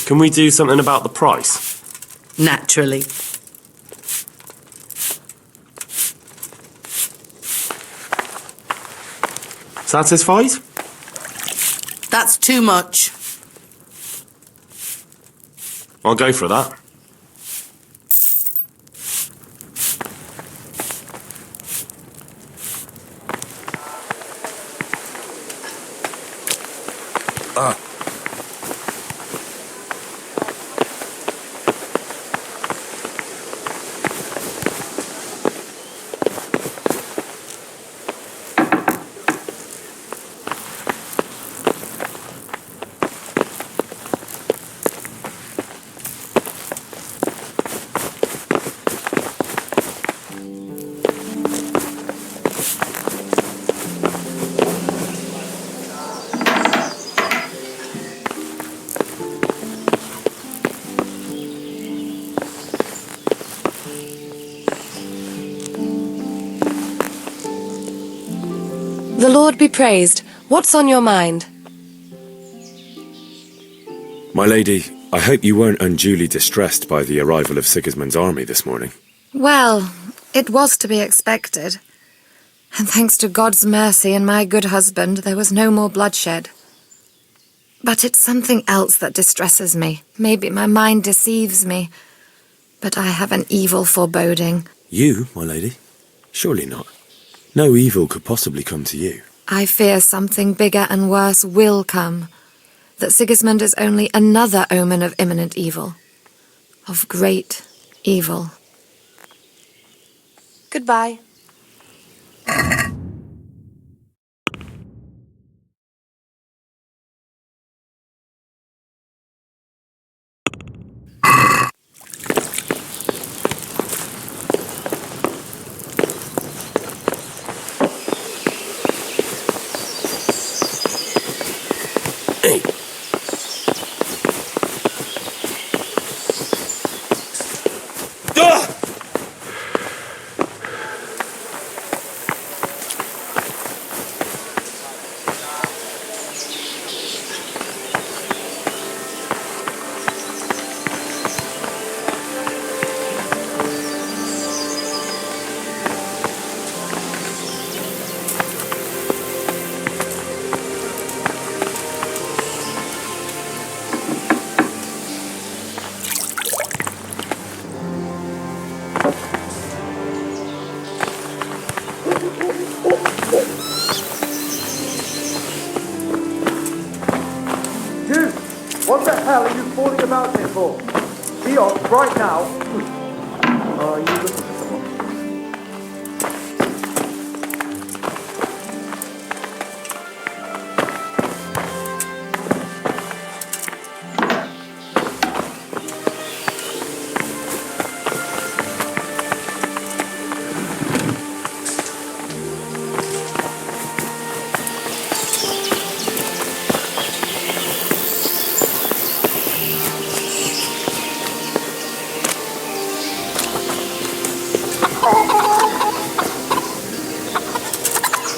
Can we do something about the price? Naturally. Satisfied? That's too much. I'll go for that. The Lord be praised. What's on your mind? My lady, I hope you weren't unduly distressed by the arrival of Sigismund's army this morning. Well, it was to be expected. And thanks to God's mercy and my good husband, there was no more bloodshed. But it's something else that distresses me. Maybe my mind deceives me. But I have an evil foreboding. You, my lady? Surely not. No evil could possibly come to you. I fear something bigger and worse will come. That Sigismund is only another omen of imminent evil. Of great evil. Goodbye. What the hell are you falling about here for? Be off right now. Are you looking for someone?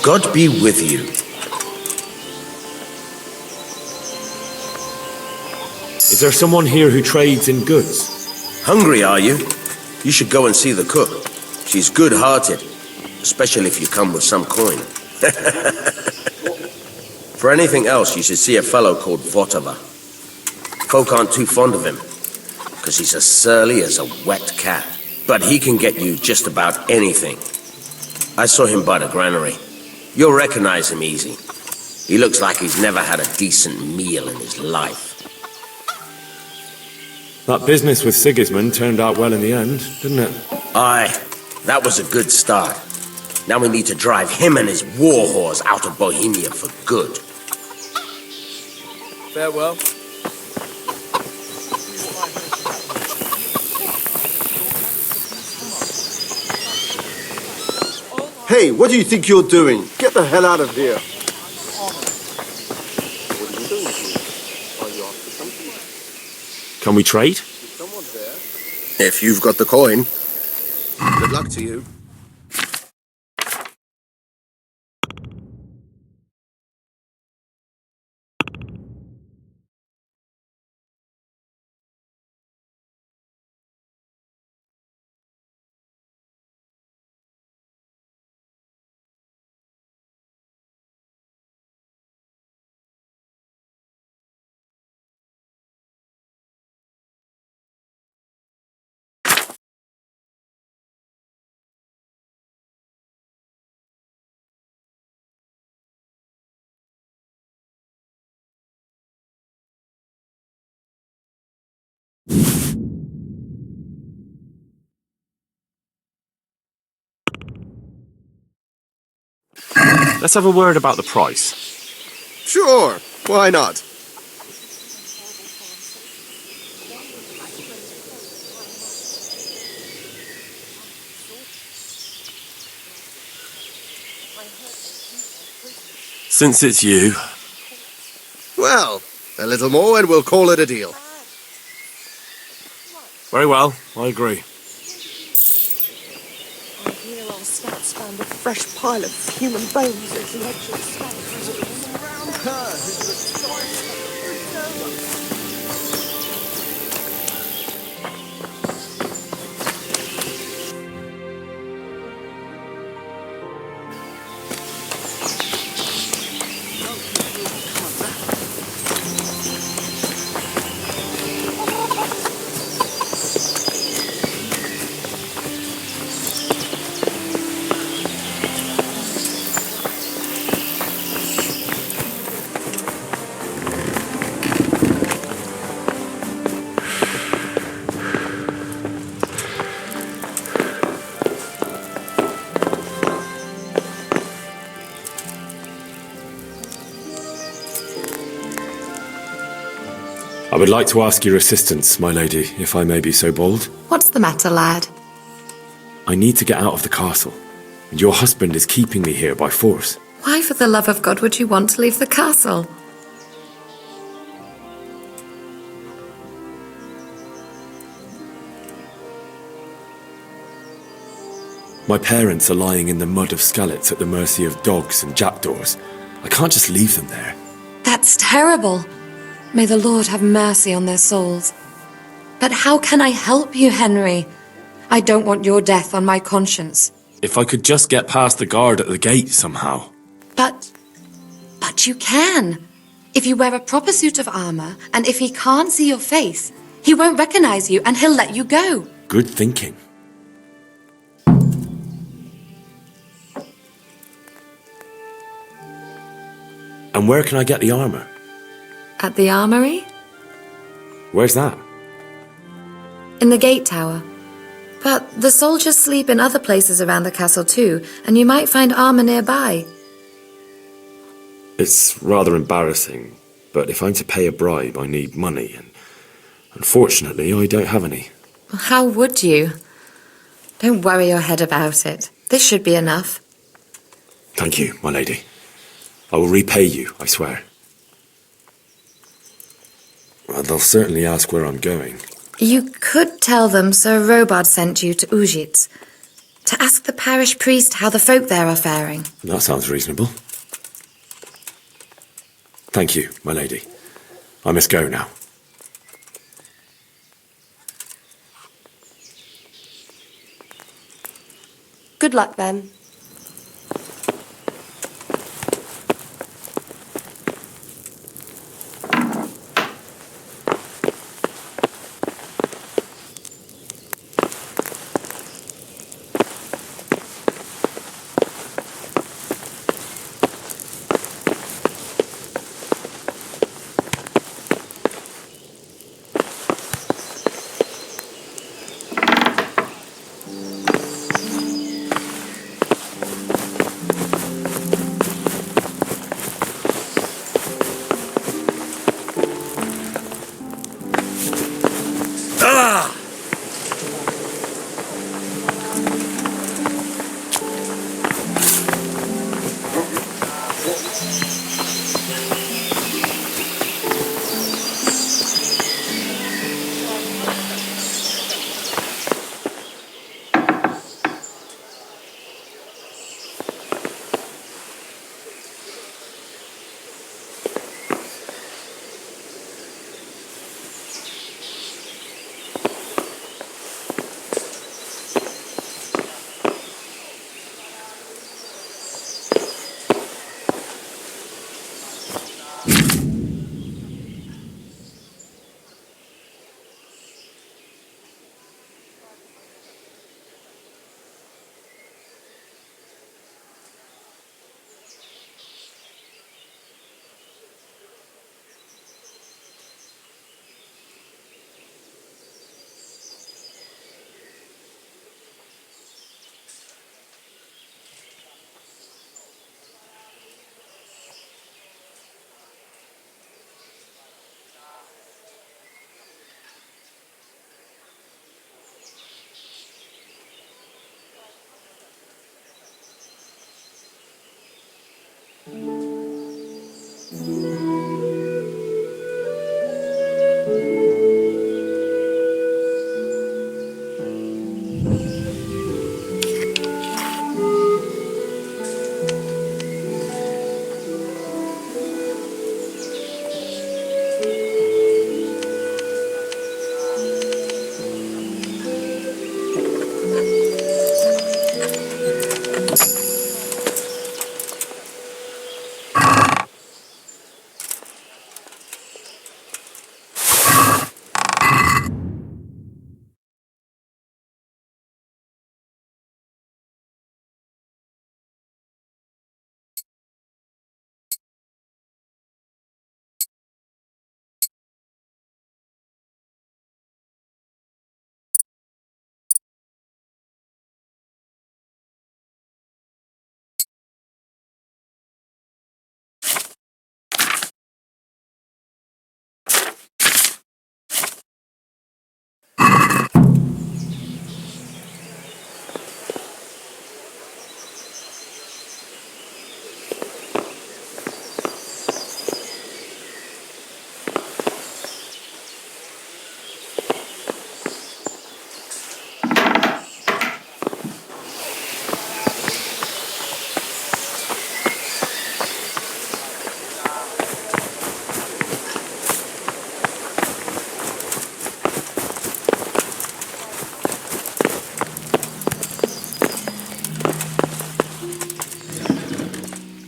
God be with you. Is there someone here who trades in goods? Hungry, are you? You should go and see the cook. She's good-hearted, especially if you come with some coin. For anything else, you should see a fellow called Votava. Folk aren't too fond of him, because he's as surly as a wet cat. But he can get you just about anything. I saw him by the granary. You'll recognize him easy. He looks like he's never had a decent meal in his life. That business with Sigismund turned out well in the end, didn't it? Aye, that was a good start. Now we need to drive him and his war whores out of Bohemia for good. Farewell. Hey, what do you think you're doing? Get the hell out of here. Can we trade? If you've got the coin. Good luck to you. Let's have a word about the price. Sure, why not? Since it's you. Well, a little more and we'll call it a deal. Very well, I agree. Here our scouts found a fresh pile of human bones at the edge of the I would like to ask your assistance, my lady, if I may be so bold. What's the matter, lad? I need to get out of the castle, and your husband is keeping me here by force. Why, for the love of God, would you want to leave the castle? My parents are lying in the mud of Skalitz at the mercy of dogs and jackdaws. I can't just leave them there. That's terrible. May the Lord have mercy on their souls. But how can I help you, Henry? I don't want your death on my conscience. If I could just get past the guard at the gate somehow. But you can. If you wear a proper suit of armor, and if he can't see your face, he won't recognize you and he'll let you go. Good thinking. And where can I get the armor? At the armory? Where's that? In the gate tower. But the soldiers sleep in other places around the castle too, and you might find armor nearby. It's rather embarrassing, but if I'm to pay a bribe, I need money, and unfortunately, I don't have any. How would you? Don't worry your head about it. This should be enough. Thank you, my lady. I will repay you, I swear. Well, they'll certainly ask where I'm going. You could tell them Sir Robard sent you to Ujitz to ask the parish priest how the folk there are faring. That sounds reasonable. Thank you, my lady. I must go now. Good luck, then.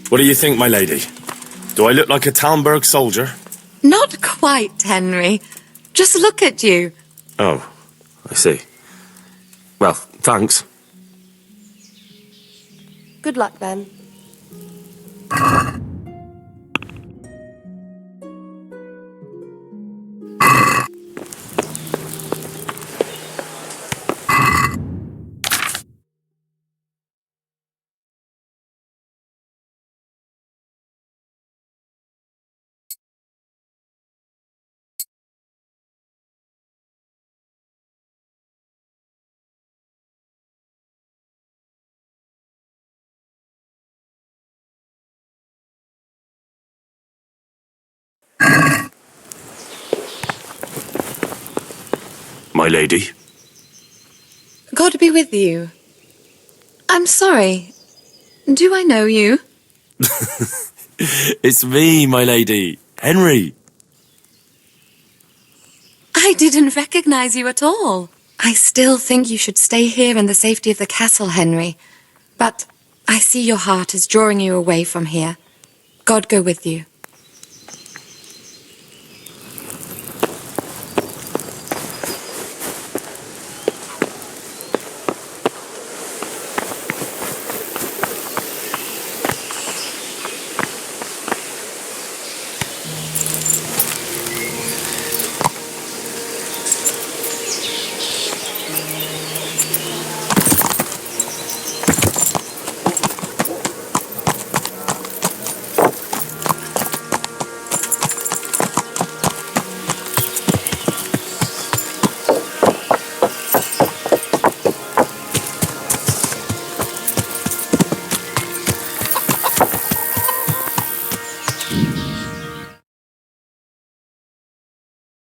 What do you think, my lady? Do I look like a Talmberg soldier? Not quite, Henry. Just look at you. Oh, I see. Well, thanks. Good luck, then. My lady? God be with you. I'm sorry. Do I know you? It's me, my lady. Henry. I didn't recognize you at all. I still think you should stay here in the safety of the castle, Henry. But I see your heart is drawing you away from here. God go with you.